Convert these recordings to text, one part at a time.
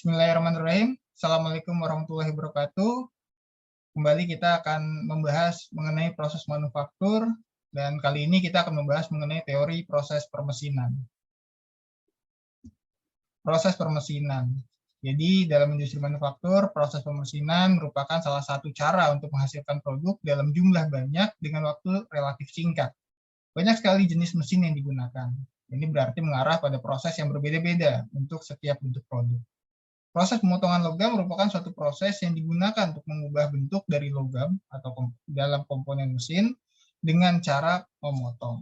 Bismillahirrahmanirrahim. Assalamualaikum warahmatullahi wabarakatuh. Kembali kita akan membahas mengenai proses manufaktur, dan kali ini kita akan membahas mengenai teori proses permesinan. Proses permesinan. Jadi dalam industri manufaktur, proses permesinan merupakan salah satu cara untuk menghasilkan produk dalam jumlah banyak dengan waktu relatif singkat. Banyak sekali jenis mesin yang digunakan. Ini berarti mengarah pada proses yang berbeda-beda untuk setiap bentuk produk. Proses pemotongan logam merupakan suatu proses yang digunakan untuk mengubah bentuk dari logam atau dalam komponen mesin dengan cara memotong.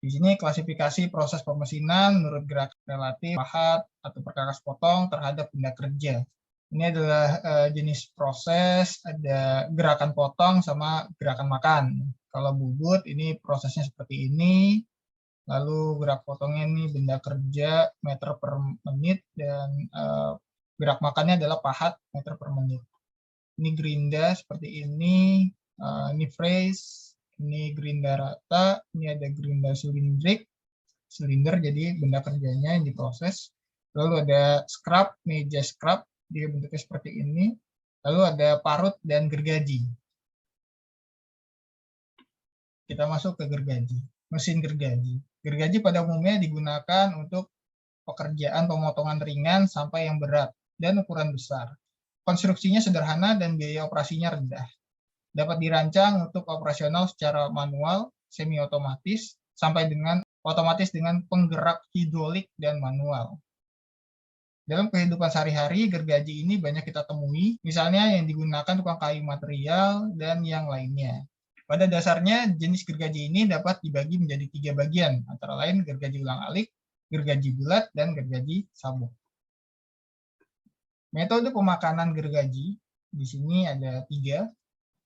Di sini klasifikasi proses pemesinan menurut gerakan relatif, pahat, atau perkakas potong terhadap benda kerja. Ini adalah jenis proses, ada gerakan potong sama gerakan makan. Kalau bubut, ini prosesnya seperti ini. Lalu gerak potongnya ini benda kerja meter per menit, dan gerak makannya adalah pahat meter per menit. Ini gerinda seperti ini phrase, ini gerinda rata, ini ada gerinda silinder, jadi benda kerjanya yang diproses. Lalu ada scrub, meja scrub, dia bentuknya seperti ini. Lalu ada parut dan gergaji. Kita masuk ke gergaji, mesin gergaji. Gergaji pada umumnya digunakan untuk pekerjaan pemotongan ringan sampai yang berat dan ukuran besar. Konstruksinya sederhana dan biaya operasinya rendah. Dapat dirancang untuk operasional secara manual, semi-otomatis, sampai dengan otomatis dengan penggerak hidrolik dan manual. Dalam kehidupan sehari-hari, gergaji ini banyak kita temui, misalnya yang digunakan tukang kayu material dan yang lainnya. Pada dasarnya, jenis gergaji ini dapat dibagi menjadi 3 bagian, antara lain gergaji ulang-alik, gergaji bulat, dan gergaji sabuk. Metode pemakanan gergaji, di sini ada 3.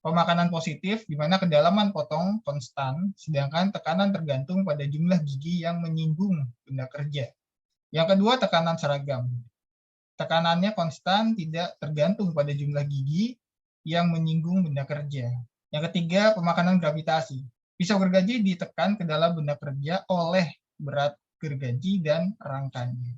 Pemakanan positif, di mana kedalaman potong konstan, sedangkan tekanan tergantung pada jumlah gigi yang menyinggung benda kerja. Yang kedua, tekanan seragam. Tekanannya konstan, tidak tergantung pada jumlah gigi yang menyinggung benda kerja. Yang ketiga, pemakanan gravitasi. Pisau gergaji ditekan ke dalam benda kerja oleh berat gergaji dan rangkanya.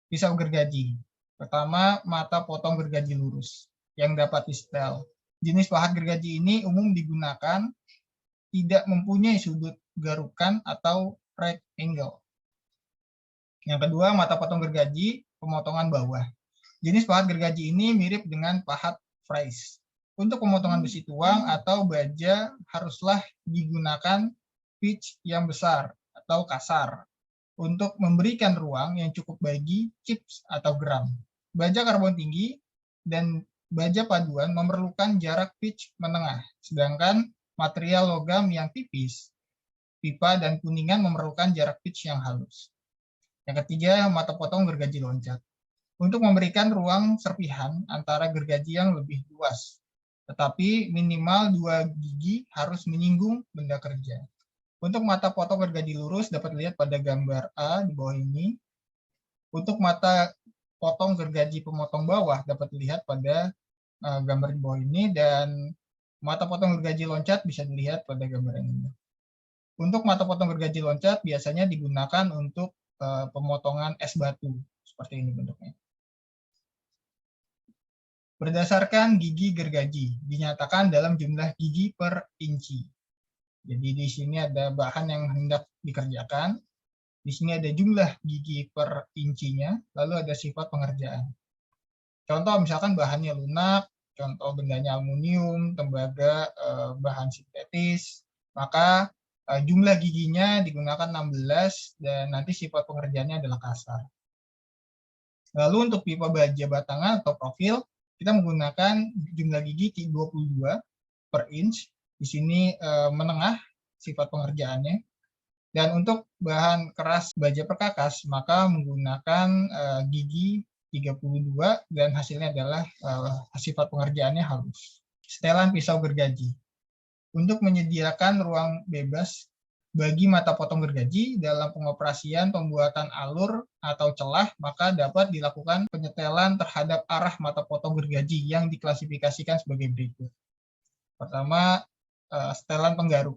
Pisau gergaji. Pertama, mata potong gergaji lurus yang dapat disetel. Jenis pahat gergaji ini umum digunakan, tidak mempunyai sudut garukan atau right angle. Yang kedua, mata potong gergaji, pemotongan bawah. Jenis pahat gergaji ini mirip dengan pahat Fries. Untuk pemotongan besi tuang atau baja haruslah digunakan pitch yang besar atau kasar untuk memberikan ruang yang cukup bagi chips atau gram. Baja karbon tinggi dan baja paduan memerlukan jarak pitch menengah, sedangkan material logam yang tipis, pipa dan kuningan memerlukan jarak pitch yang halus. Yang ketiga, mata potong gergaji loncat. Untuk memberikan ruang serpihan antara gergaji yang lebih luas, tetapi minimal 2 gigi harus menyinggung benda kerja. Untuk mata potong gergaji lurus dapat dilihat pada gambar A di bawah ini. Untuk mata potong gergaji pemotong bawah dapat dilihat pada gambar di bawah ini, dan mata potong gergaji loncat bisa dilihat pada gambar ini. Untuk mata potong gergaji loncat biasanya digunakan untuk pemotongan es batu, seperti ini bentuknya. Berdasarkan gigi gergaji, dinyatakan dalam jumlah gigi per inci. Jadi di sini ada bahan yang hendak dikerjakan, di sini ada jumlah gigi per incinya, lalu ada sifat pengerjaan. Contoh misalkan bahannya lunak, contoh bendanya aluminium, tembaga, bahan sintetis, maka jumlah giginya digunakan 16 dan nanti sifat pengerjaannya adalah kasar. Lalu untuk pipa baja batangan atau profil, kita menggunakan jumlah gigi 22 per inch. Di sini menengah sifat pengerjaannya. Dan untuk bahan keras baja perkakas, maka menggunakan gigi 32 dan hasilnya adalah sifat pengerjaannya halus. Setelan pisau gergaji. Untuk menyediakan ruang bebas bagi mata potong gergaji dalam pengoperasian pembuatan alur atau celah, maka dapat dilakukan penyetelan terhadap arah mata potong gergaji yang diklasifikasikan sebagai berikut. Pertama, setelan penggaruk.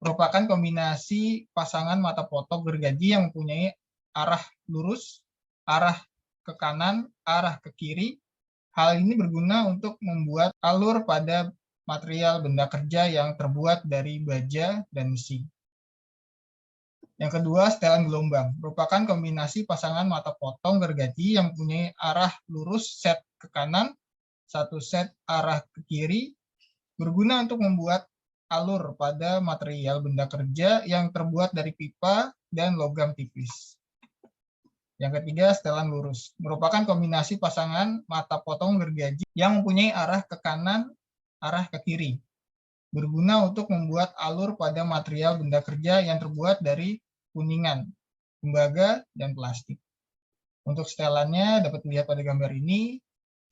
Merupakan kombinasi pasangan mata potong gergaji yang mempunyai arah lurus arah ke kanan, arah ke kiri. Hal ini berguna untuk membuat alur pada material benda kerja yang terbuat dari baja dan besi. Yang kedua, setelan gelombang. Merupakan kombinasi pasangan mata potong gergaji yang mempunyai arah lurus set ke kanan, satu set arah ke kiri, berguna untuk membuat alur pada material benda kerja yang terbuat dari pipa dan logam tipis. Yang ketiga, setelan lurus. Merupakan kombinasi pasangan mata potong gergaji yang mempunyai arah ke kanan, arah ke kiri. Berguna untuk membuat alur pada material benda kerja yang terbuat dari kuningan, tembaga, dan plastik. Untuk setelannya dapat dilihat pada gambar ini.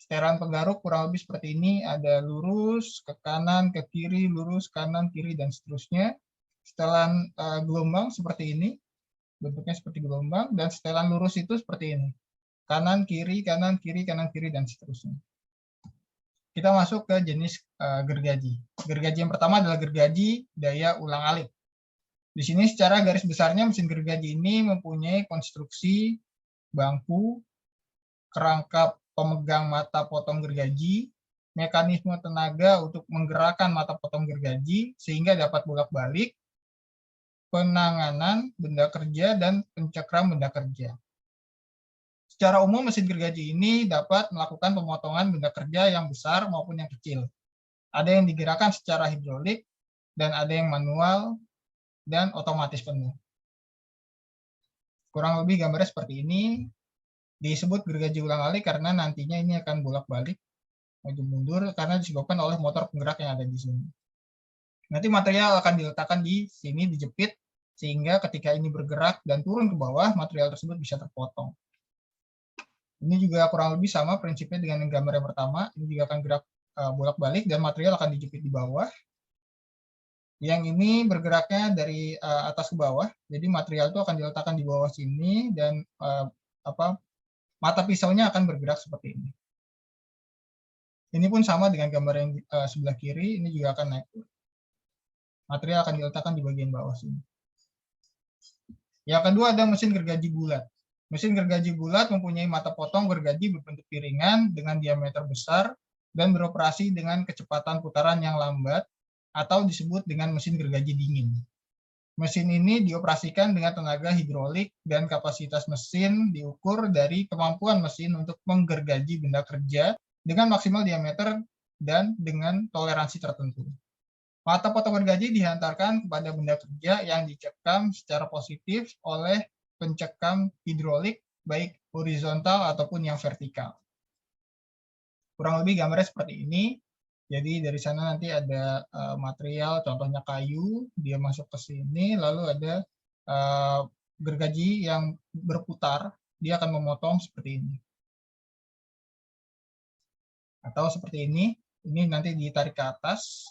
Setelan penggaruk kurang lebih seperti ini, ada lurus, ke kanan, ke kiri, lurus, kanan, kiri, dan seterusnya. Setelan gelombang seperti ini, bentuknya seperti gelombang, dan setelan lurus itu seperti ini. Kanan, kiri, kanan, kiri, kanan, kiri, dan seterusnya. Kita masuk ke jenis gergaji. Gergaji yang pertama adalah gergaji daya ulang-alik. Di sini secara garis besarnya mesin gergaji ini mempunyai konstruksi bangku, kerangka pemegang mata potong gergaji, mekanisme tenaga untuk menggerakkan mata potong gergaji sehingga dapat bolak-balik, penanganan benda kerja, dan pencekram benda kerja. Secara umum, mesin gergaji ini dapat melakukan pemotongan benda kerja yang besar maupun yang kecil. Ada yang digerakkan secara hidrolik, dan ada yang manual, dan otomatis penuh. Kurang lebih gambarnya seperti ini. Disebut gergaji ulang-alik karena nantinya ini akan bolak-balik, maju mundur, karena disebabkan oleh motor penggerak yang ada di sini. Nanti material akan diletakkan di sini, dijepit, sehingga ketika ini bergerak dan turun ke bawah, material tersebut bisa terpotong. Ini juga kurang lebih sama prinsipnya dengan yang gambar yang pertama. Ini juga akan gerak bolak-balik dan material akan dijepit di bawah. Yang ini bergeraknya dari atas ke bawah. Jadi material itu akan diletakkan di bawah sini dan mata pisaunya akan bergerak seperti ini. Ini pun sama dengan gambar yang sebelah kiri. Ini juga akan naik. Material akan diletakkan di bagian bawah sini. Yang kedua ada mesin gergaji bulat. Mesin gergaji bulat mempunyai mata potong gergaji berbentuk piringan dengan diameter besar dan beroperasi dengan kecepatan putaran yang lambat atau disebut dengan mesin gergaji dingin. Mesin ini dioperasikan dengan tenaga hidrolik dan kapasitas mesin diukur dari kemampuan mesin untuk menggergaji benda kerja dengan maksimal diameter dan dengan toleransi tertentu. Mata potong gergaji dihantarkan kepada benda kerja yang dicekam secara positif oleh pencekam hidrolik, baik horizontal ataupun yang vertikal. Kurang lebih gambarnya seperti ini. Jadi dari sana nanti ada material, contohnya kayu, dia masuk ke sini, lalu ada gergaji yang berputar, dia akan memotong seperti ini. Atau seperti ini nanti ditarik ke atas,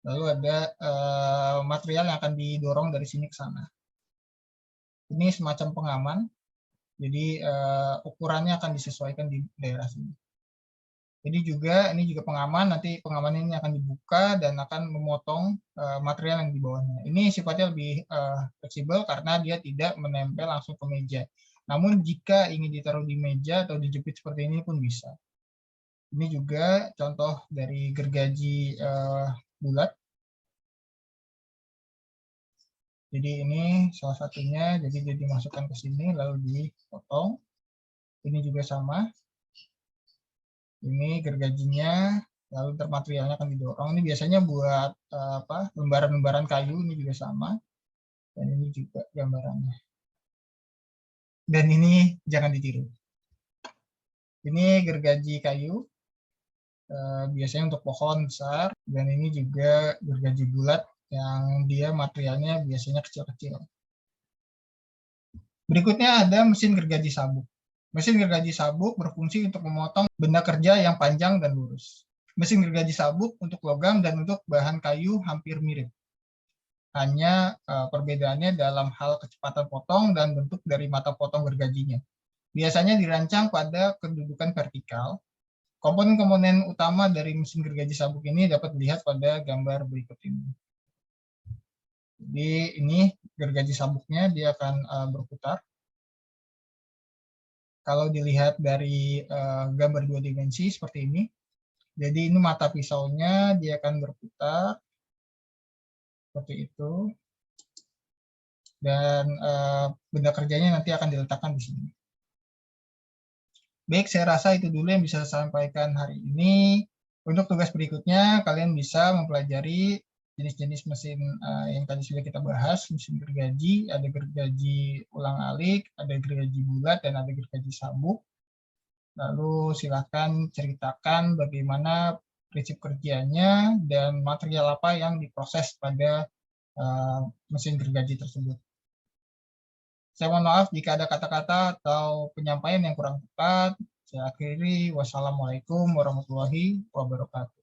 lalu ada material yang akan didorong dari sini ke sana. Ini semacam pengaman, jadi ukurannya akan disesuaikan di daerah sini. Jadi ini juga pengaman, nanti pengaman ini akan dibuka dan akan memotong material yang di bawahnya. Ini sifatnya lebih fleksibel karena dia tidak menempel langsung ke meja. Namun jika ingin ditaruh di meja atau dijepit seperti ini pun bisa. Ini juga contoh dari gergaji bulat. Jadi ini salah satunya, jadi dia dimasukkan ke sini lalu dipotong. Ini juga sama. Ini gergajinya, lalu materialnya akan didorong. Ini biasanya buat lembaran-lembaran kayu, ini juga sama. Dan ini juga gambarannya. Dan ini jangan ditiru. Ini gergaji kayu, biasanya untuk pohon besar. Dan ini juga gergaji bulat yang dia materialnya biasanya kecil-kecil. Berikutnya ada mesin gergaji sabuk. Mesin gergaji sabuk berfungsi untuk memotong benda kerja yang panjang dan lurus. Mesin gergaji sabuk untuk logam dan untuk bahan kayu hampir mirip. Hanya perbedaannya dalam hal kecepatan potong dan bentuk dari mata potong gergajinya. Biasanya dirancang pada kedudukan vertikal. Komponen-komponen utama dari mesin gergaji sabuk ini dapat dilihat pada gambar berikut ini. Jadi ini gergaji sabuknya, dia akan berputar. kalau dilihat dari gambar 2 dimensi seperti ini. Jadi ini mata pisaunya, dia akan berputar seperti itu. Dan benda kerjanya nanti akan diletakkan di sini. Baik, saya rasa itu dulu yang bisa saya sampaikan hari ini. Untuk tugas berikutnya, kalian bisa mempelajari jenis-jenis mesin yang tadi sudah kita bahas, mesin gergaji, ada gergaji ulang-alik, ada gergaji bulat, dan ada gergaji sabuk. Lalu silakan ceritakan bagaimana prinsip kerjanya dan material apa yang diproses pada mesin gergaji tersebut. Saya mohon maaf jika ada kata-kata atau penyampaian yang kurang tepat. Saya akhiri. Wassalamualaikum warahmatullahi wabarakatuh.